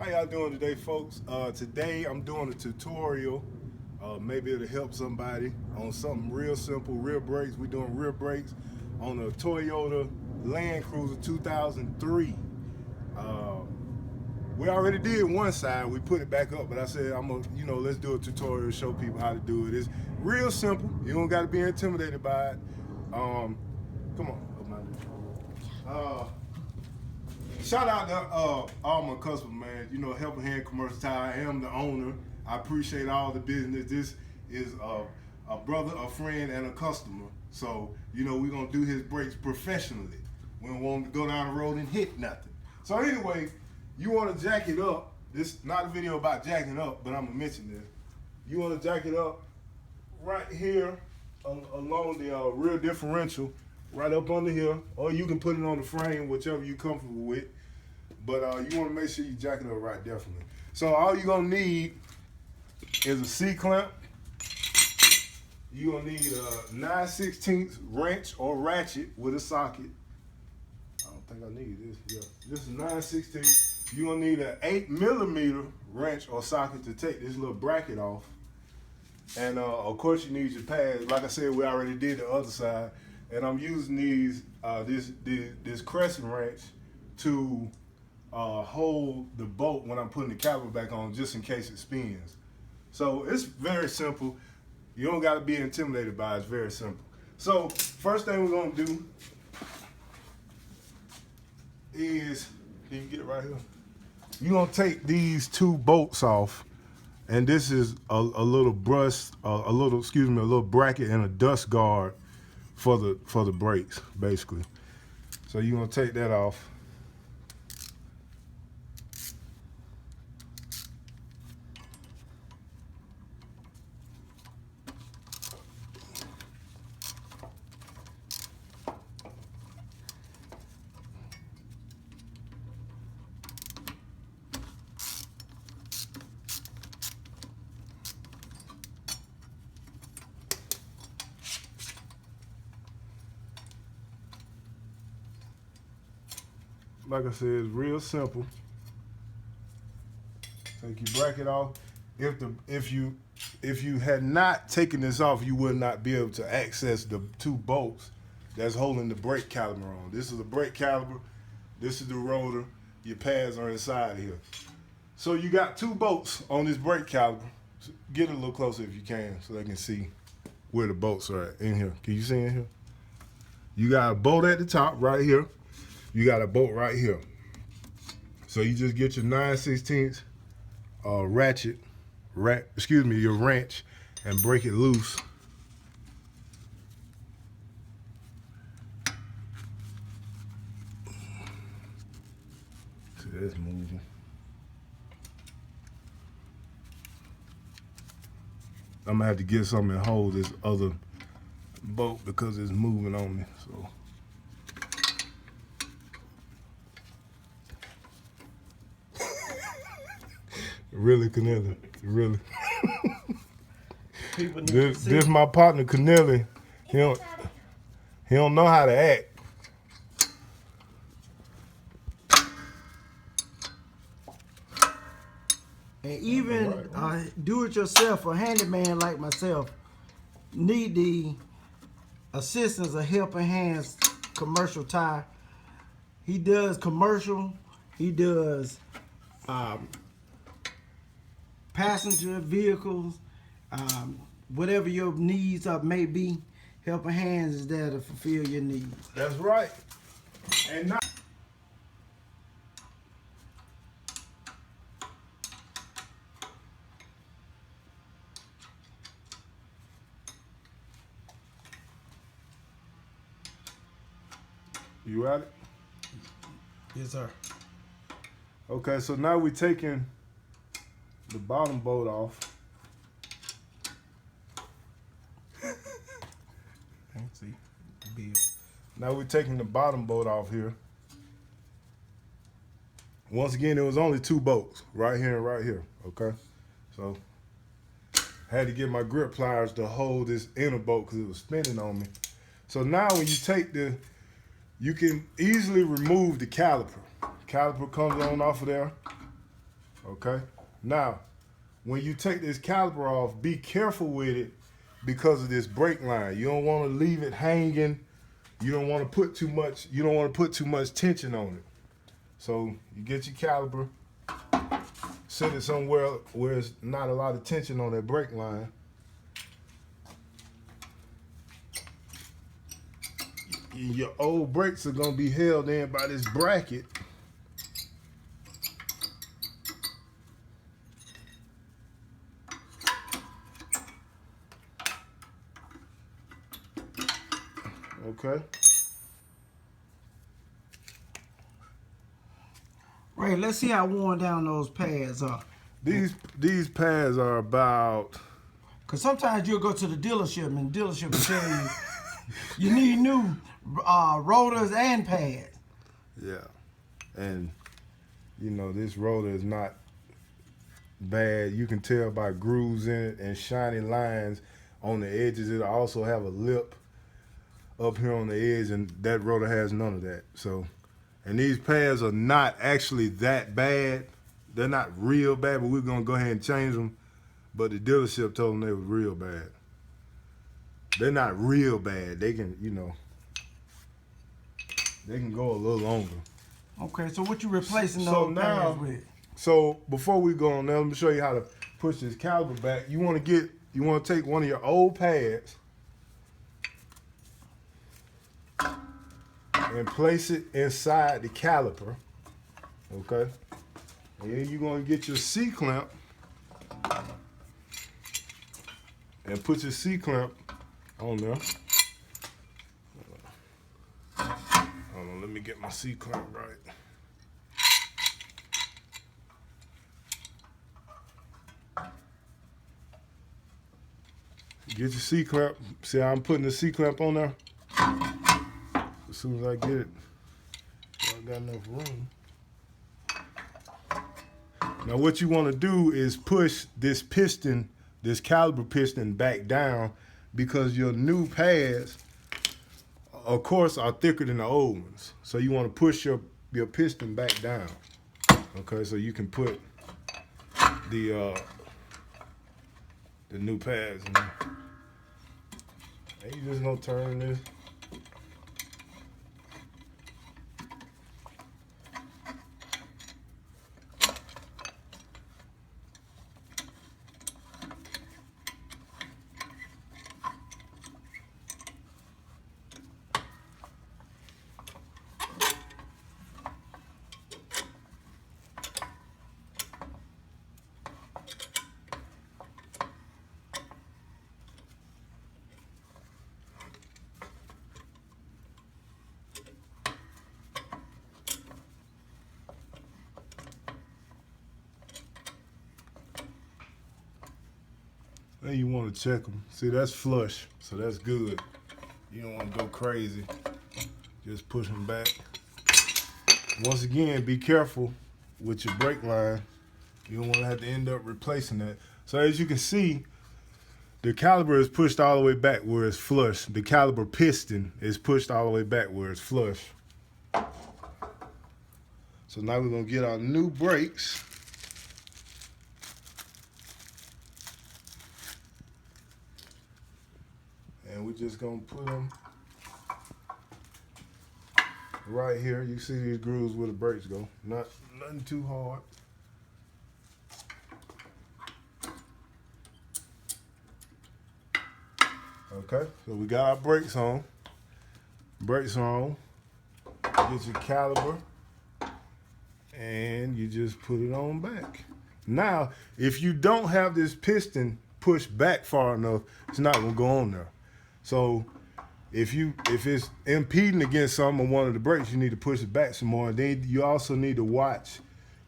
How y'all doing today, folks? Today I'm doing a tutorial. Maybe it'll help somebody on something real simple, rear brakes. We're doing rear brakes on a Toyota Land Cruiser 2003. We already did one side, we put it back up, but I said let's do a tutorial, show people how to do it. It's real simple. You don't gotta be intimidated by it. Come on. Shout out to all my customers, man. You know, Helping Hand Commercial Tire. I am the owner. I appreciate all the business. This is a brother, a friend, and a customer. So, you know, we're going to do his brakes professionally. We don't want him to go down the road and hit nothing. So anyway, you want to jack it up. This is not a video about jacking up, but I'm going to mention this. You want to jack it up right here along the rear differential. Right up under here, or you can put it on the frame, whichever you're comfortable with. But you want to make sure you jack it up right, definitely. So all you're gonna need is a C-clamp. You're gonna need a 9/16 wrench or ratchet with a socket. I don't think I need this. Yeah, this is 9/16. You're gonna need an 8mm wrench or socket to take this little bracket off. And of course you need your pads. Like I said, we already did the other side. And I'm using these this crescent wrench to hold the bolt when I'm putting the caliper back on, just in case it spins. So it's very simple. You don't got to be intimidated by it. It's very simple. So first thing we're gonna do is, can you get it right here? You're gonna take these two bolts off, and this is a little a little bracket and a dust guard for the brakes, basically. So you're gonna take that off. Like I said, it's real simple. Take your bracket off. If you had not taken this off, you would not be able to access the two bolts that's holding the brake caliper on. This is a brake caliper. This is the rotor. Your pads are inside here. So you got two bolts on this brake caliper. Get it a little closer if you can, so they can see where the bolts are at in here. Can you see in here? You got a bolt at the top right here. You got a bolt right here. So you just get your 9/16 your wrench, and break it loose. See, that's moving. I'm gonna have to get something and hold this other bolt because it's moving on me. So. Really, Canelli, really. This my partner, Canelli. He don't know how to act. And even do-it-yourself or handyman like myself need the assistance of Helping Hands Commercial Tire. He does commercial. He does passenger vehicles, whatever your needs may be. Helping Hands is there to fulfill your needs. That's right. And now, you at it? Yes, sir. Okay, so now we're taking the bottom bolt off. Let's see. Now we're taking the bottom bolt off here. Once again, there was only two bolts, right here and right here, okay? So I had to get my grip pliers to hold this inner bolt because it was spinning on me. So now when you take you can easily remove the caliper. Caliper comes on off of there. Okay? Now, when you take this caliper off, be careful with it because of this brake line. You don't want to leave it hanging. You don't want to put too much tension on it. So you get your caliper, set it somewhere where there's not a lot of tension on that brake line. Your old brakes are gonna be held in by this bracket. Okay. Ray, let's see how worn down those pads are. These pads are about. Cause sometimes you'll go to the dealership and the dealership will tell you you need new rotors and pads. Yeah, and you know this rotor is not bad. You can tell by grooves in it and shiny lines on the edges. It'll also have a lip up here on the edge, and that rotor has none of that. So, and these pads are not actually that bad. They're not real bad, but we're gonna go ahead and change them. But the dealership told them they were real bad. They're not real bad. They can, you know, they can go a little longer. Okay, so what you replacing So those now- pads with? So before we go on there, let me show you how to push this caliper back. You want to take one of your old pads and place it inside the caliper. Okay. And then you're going to get your C-clamp and put your C-clamp on there. Hold on, let me get my C-clamp right. Get your C-clamp. See how I'm putting the C-clamp on there? As soon as I get it, I got enough room. Now what you want to do is push this piston, this caliper piston back down, because your new pads, of course, are thicker than the old ones. So you want to push your piston back down. Okay, so you can put the new pads in there. And you just gonna turn this. Then you want to check them. See, that's flush, so that's good. You don't want to go crazy. Just push them back. Once again, be careful with your brake line. You don't want to have to end up replacing that. So as you can see, the caliper is pushed all the way back where it's flush. The caliper piston is pushed all the way back where it's flush. So now we're going to get our new brakes. And we're just gonna put them right here. You see these grooves where the brakes go. Nothing too hard. Okay, so we got our brakes on. Brakes are on. Get your caliper and you just put it on back. Now, if you don't have this piston pushed back far enough, it's not gonna go on there. So if it's impeding against some of one of the brakes, you need to push it back some more. And then you also need to watch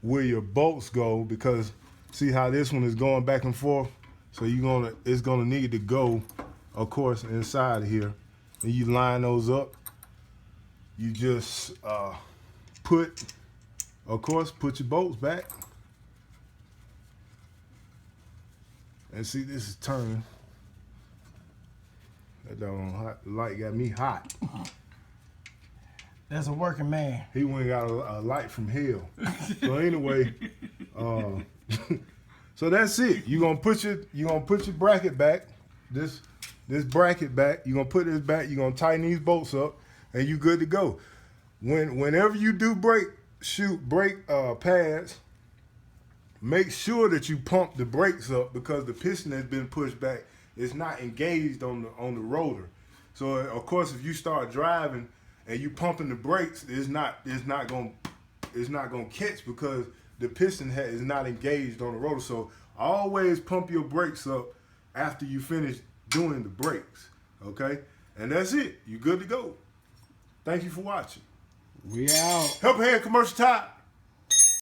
where your bolts go, because see how this one is going back and forth? So it's gonna need to go, of course, inside of here. And you line those up. You just put your bolts back. And see, this is turning. That doggone hot light got me hot. That's a working man. He went and got a light from hell. So anyway, so that's it. You gonna put your bracket back. This bracket back. You're gonna put this back. You're gonna tighten these bolts up, and you good to go. Whenever you do brake pads, make sure that you pump the brakes up because the piston has been pushed back. It's not engaged on the rotor. So of course, if you start driving and you pumping the brakes, it's not gonna catch because the piston is not engaged on the rotor. So always pump your brakes up after you finish doing the brakes. Okay, and that's it. You good to go. Thank you for watching. We out. Help Hand Commercial Tire.